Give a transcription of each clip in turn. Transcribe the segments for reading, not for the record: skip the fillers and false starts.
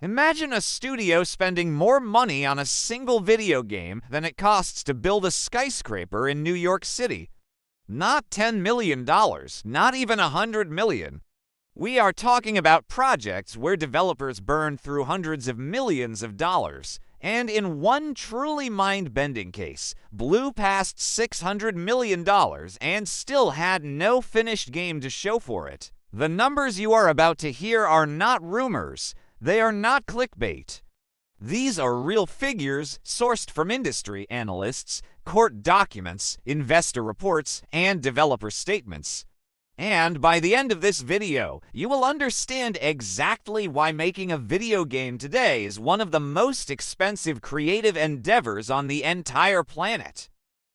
Imagine a studio spending more money on a single video game than it costs to build a skyscraper in New York City. Not $10 million, not even $100 million. We are talking about projects where developers burn through hundreds of millions of dollars, and in one truly mind-bending case, blew past $600 million and still had no finished game to show for it. The numbers you are about to hear are not rumors. They are not clickbait. These are real figures sourced from industry analysts, court documents, investor reports, and developer statements. And by the end of this video, you will understand exactly why making a video game today is one of the most expensive creative endeavors on the entire planet.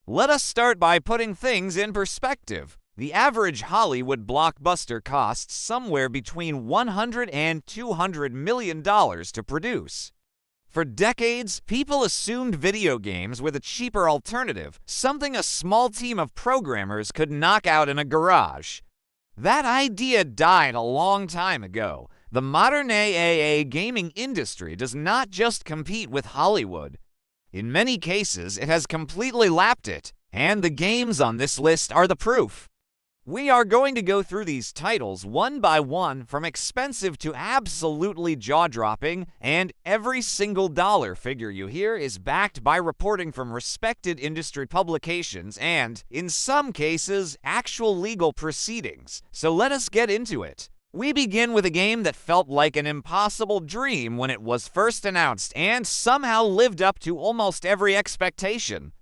Let us start by putting things in perspective. The average Hollywood blockbuster costs somewhere between $100 and $200 million to produce. For decades, people assumed video games were the cheaper alternative, something a small team of programmers could knock out in a garage. That idea died a long time ago. The modern AAA gaming industry does not just compete with Hollywood. In many cases, it has completely lapped it, and the games on this list are the proof. We are going to go through these titles one by one, from expensive to absolutely jaw-dropping, and every single dollar figure you hear is backed by reporting from respected industry publications and, in some cases, actual legal proceedings. So let us get into it. We begin with a game that felt like an impossible dream when it was first announced and somehow lived up to almost every expectation.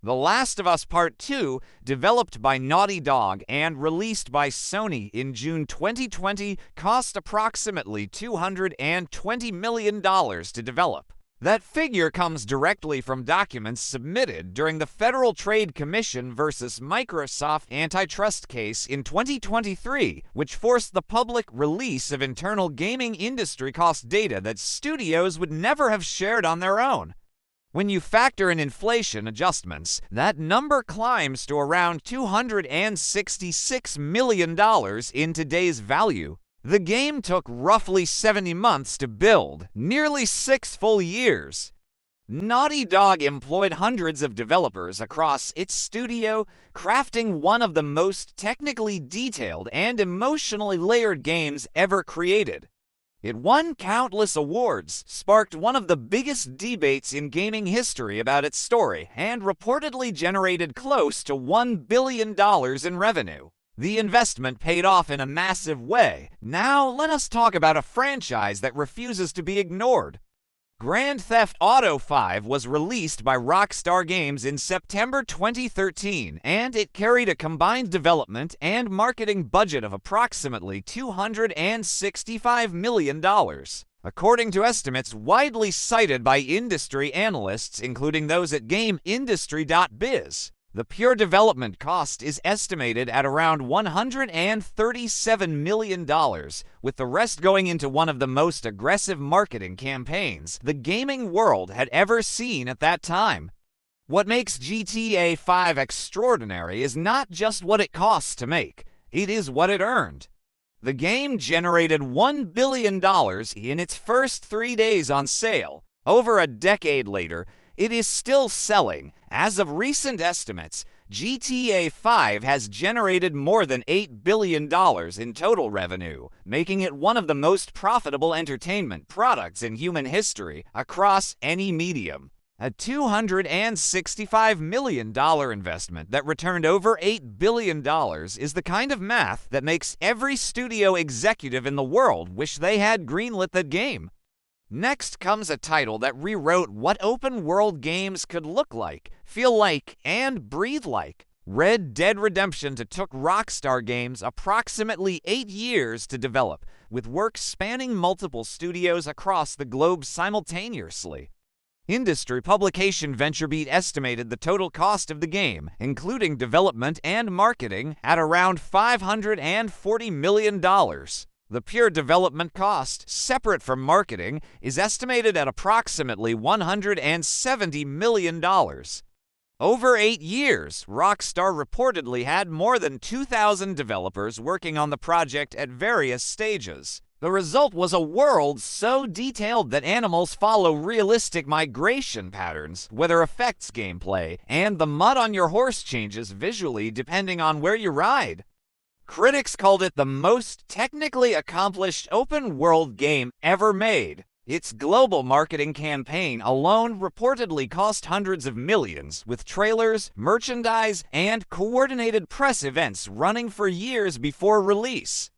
The Last of Us Part 2, developed by Naughty Dog and released by Sony in June 2020, cost approximately $220 million to develop. That figure comes directly from documents submitted during the Federal Trade Commission versus Microsoft antitrust case in 2023, which forced the public release of internal gaming industry cost data that studios would never have shared on their own. When you factor in inflation adjustments, that number climbs to around $266 million in today's value. The game took roughly 70 months to build, nearly 6 full years. Naughty Dog employed hundreds of developers across its studio, crafting one of the most technically detailed and emotionally layered games ever created. It won countless awards, sparked one of the biggest debates in gaming history about its story, and reportedly generated close to $1 billion in revenue. The investment paid off in a massive way. Now, let us talk about a franchise that refuses to be ignored. Grand Theft Auto 5 was released by Rockstar Games in September 2013, and it carried a combined development and marketing budget of approximately $265 million. According to estimates widely cited by industry analysts, including those at GameIndustry.biz, the pure development cost is estimated at around $137 million, with the rest going into one of the most aggressive marketing campaigns the gaming world had ever seen at that time. What makes GTA 5 extraordinary is not just what it costs to make, it is what it earned. The game generated $1 billion in its first 3 days on sale. Over a decade later, it is still selling. As of recent estimates, GTA 5 has generated more than $8 billion in total revenue, making it one of the most profitable entertainment products in human history across any medium. A $265 million investment that returned over $8 billion is the kind of math that makes every studio executive in the world wish they had greenlit that game. Next comes a title that rewrote what open-world games could look like, feel like, and breathe like. Red Dead Redemption took Rockstar Games approximately 8 years to develop, with work spanning multiple studios across the globe simultaneously. Industry publication VentureBeat estimated the total cost of the game, including development and marketing, at around $540 million. The pure development cost, separate from marketing, is estimated at approximately $170 million. Over 8 years, Rockstar reportedly had more than 2,000 developers working on the project at various stages. The result was a world so detailed that animals follow realistic migration patterns, weather affects gameplay, and the mud on your horse changes visually depending on where you ride. Critics called it the most technically accomplished open-world game ever made. Its global marketing campaign alone reportedly cost hundreds of millions, with trailers, merchandise, and coordinated press events running for years before release.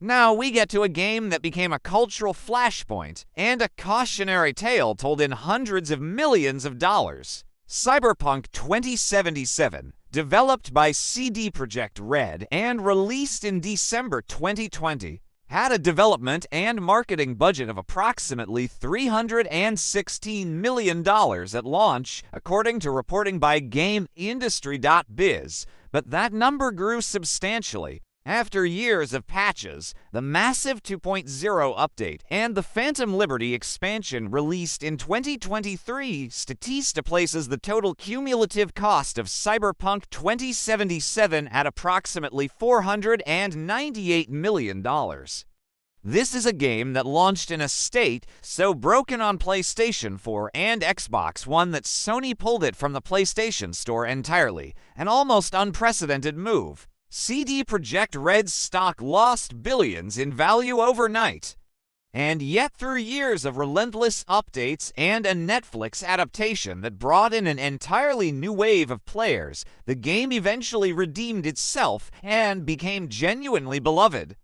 Now we get to a game that became a cultural flashpoint and a cautionary tale told in hundreds of millions of dollars. Cyberpunk 2077, developed by CD Projekt Red and released in December 2020, had a development and marketing budget of approximately $316 million at launch, according to reporting by GameIndustry.biz, but that number grew substantially. After years of patches, the massive 2.0 update and the Phantom Liberty expansion released in 2023, Statista places the total cumulative cost of Cyberpunk 2077 at approximately $498 million. This is a game that launched in a state so broken on PlayStation 4 and Xbox One that Sony pulled it from the PlayStation Store entirely, an almost unprecedented move. CD Projekt Red's stock lost billions in value overnight. And yet through years of relentless updates and a Netflix adaptation that brought in an entirely new wave of players, the game eventually redeemed itself and became genuinely beloved.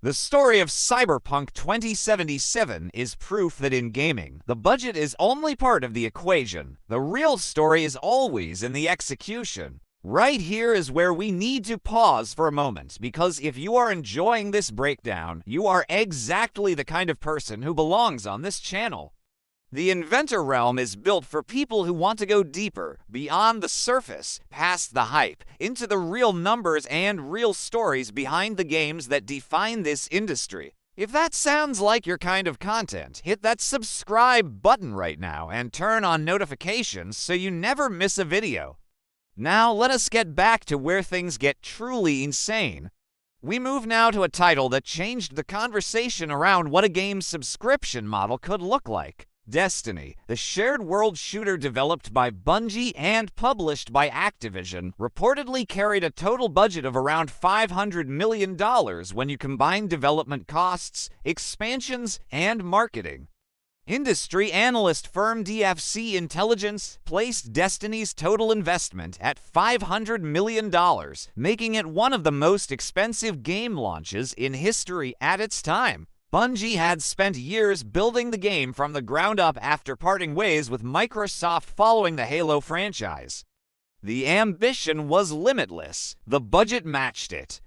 The story of Cyberpunk 2077 is proof that in gaming, the budget is only part of the equation. The real story is always in the execution. Right here is where we need to pause for a moment, because if you are enjoying this breakdown, you are exactly the kind of person who belongs on this channel. The Inventor realm is built for people who want to go deeper, beyond the surface, past the hype, into the real numbers and real stories behind the games that define this industry. If that sounds like your kind of content, hit that subscribe button right now and turn on notifications so you never miss a video. Now let us get back to where things get truly insane. We move now to a title that changed the conversation around what a game's subscription model could look like. Destiny, the shared world shooter developed by Bungie and published by Activision, reportedly carried a total budget of around $500 million when you combine development costs, expansions, and marketing. Industry analyst firm DFC Intelligence placed Destiny's total investment at $500 million, making it one of the most expensive game launches in history at its time. Bungie had spent years building the game from the ground up after parting ways with Microsoft following the Halo franchise. The ambition was limitless. The budget matched it.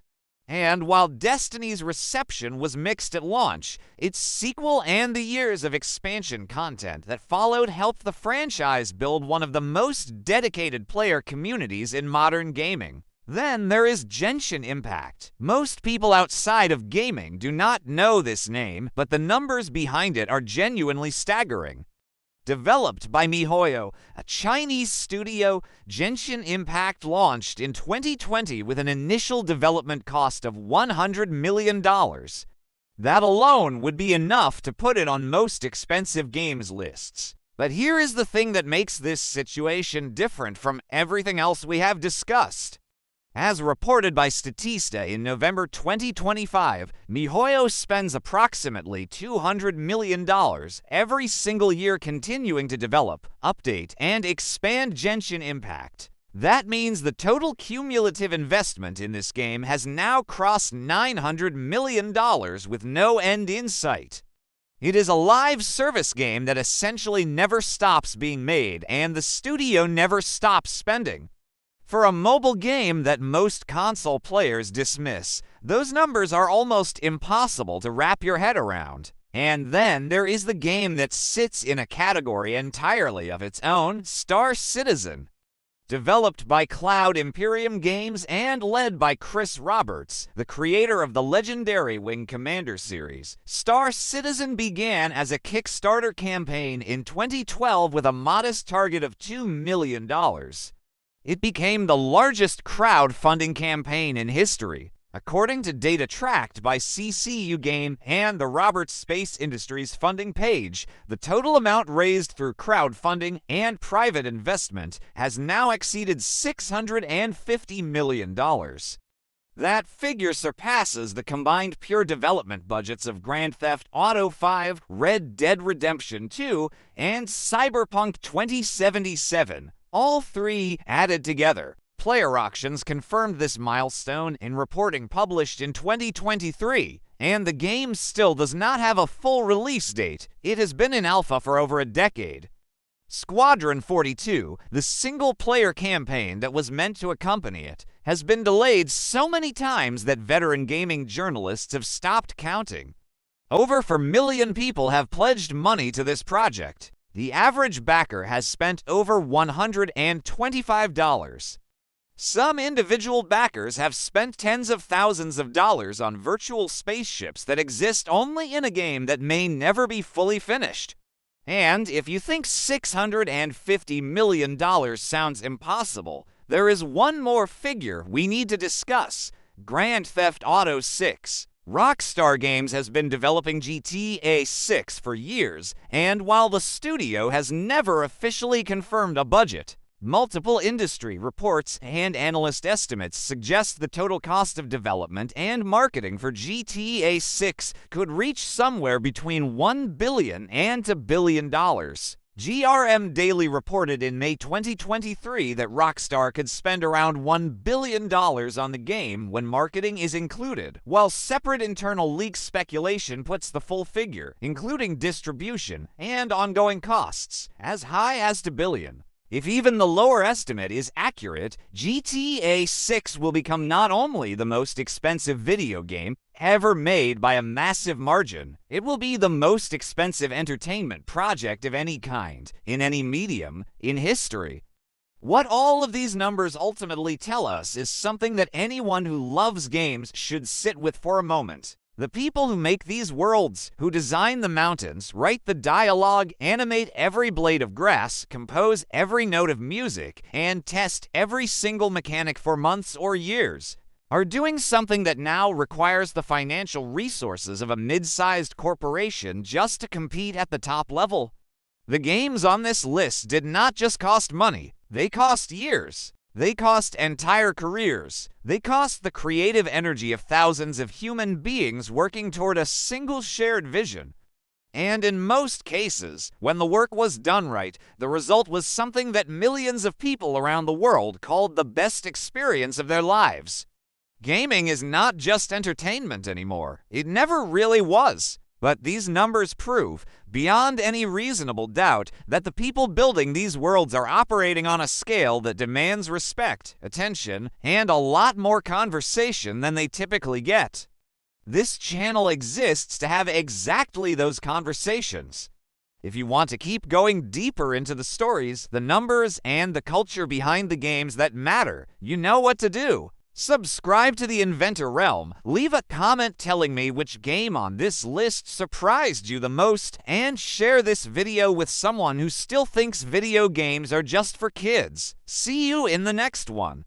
And while Destiny's reception was mixed at launch, its sequel and the years of expansion content that followed helped the franchise build one of the most dedicated player communities in modern gaming. Then there is Genshin Impact. Most people outside of gaming do not know this name, but the numbers behind it are genuinely staggering. Developed by MiHoYo, a Chinese studio, Genshin Impact launched in 2020 with an initial development cost of $100 million. That alone would be enough to put it on most expensive games lists. But here is the thing that makes this situation different from everything else we have discussed. As reported by Statista in November 2025, MiHoYo spends approximately $200 million every single year continuing to develop, update, and expand Genshin Impact. That means the total cumulative investment in this game has now crossed $900 million with no end in sight. It is a live service game that essentially never stops being made, and the studio never stops spending. For a mobile game that most console players dismiss, those numbers are almost impossible to wrap your head around. And then there is the game that sits in a category entirely of its own, Star Citizen. Developed by Cloud Imperium Games and led by Chris Roberts, the creator of the legendary Wing Commander series, Star Citizen began as a Kickstarter campaign in 2012 with a modest target of $2 million. It became the largest crowdfunding campaign in history. According to data tracked by CCU Game and the Roberts Space Industries funding page, the total amount raised through crowdfunding and private investment has now exceeded $650 million. That figure surpasses the combined pure development budgets of Grand Theft Auto 5, Red Dead Redemption 2, and Cyberpunk 2077, all three added together. Player Auctions confirmed this milestone in reporting published in 2023, and the game still does not have a full release date. It has been in alpha for over a decade. Squadron 42, the single-player campaign that was meant to accompany it, has been delayed so many times that veteran gaming journalists have stopped counting. Over 4 million people have pledged money to this project. The average backer has spent over $125. Some individual backers have spent tens of thousands of dollars on virtual spaceships that exist only in a game that may never be fully finished. And if you think $650 million sounds impossible, there is one more figure we need to discuss: Grand Theft Auto 6. Rockstar Games has been developing GTA 6 for years, and while the studio has never officially confirmed a budget, multiple industry reports and analyst estimates suggest the total cost of development and marketing for GTA 6 could reach somewhere between $1 billion and $2 billion. GRM Daily reported in May 2023 that Rockstar could spend around $1 billion on the game when marketing is included, while separate internal leak speculation puts the full figure, including distribution and ongoing costs, as high as $2 billion. If even the lower estimate is accurate, GTA 6 will become not only the most expensive video game ever made by a massive margin, it will be the most expensive entertainment project of any kind, in any medium, in history. What all of these numbers ultimately tell us is something that anyone who loves games should sit with for a moment. The people who make these worlds, who design the mountains, write the dialogue, animate every blade of grass, compose every note of music, and test every single mechanic for months or years, are doing something that now requires the financial resources of a mid-sized corporation just to compete at the top level. The games on this list did not just cost money, they cost years. They cost entire careers. They cost the creative energy of thousands of human beings working toward a single shared vision. And in most cases, when the work was done right, the result was something that millions of people around the world called the best experience of their lives. Gaming is not just entertainment anymore. It never really was. But these numbers prove, beyond any reasonable doubt, that the people building these worlds are operating on a scale that demands respect, attention, and a lot more conversation than they typically get. This channel exists to have exactly those conversations. If you want to keep going deeper into the stories, the numbers, and the culture behind the games that matter, you know what to do. Subscribe to the Inventor Realm, leave a comment telling me which game on this list surprised you the most, and share this video with someone who still thinks video games are just for kids. See you in the next one.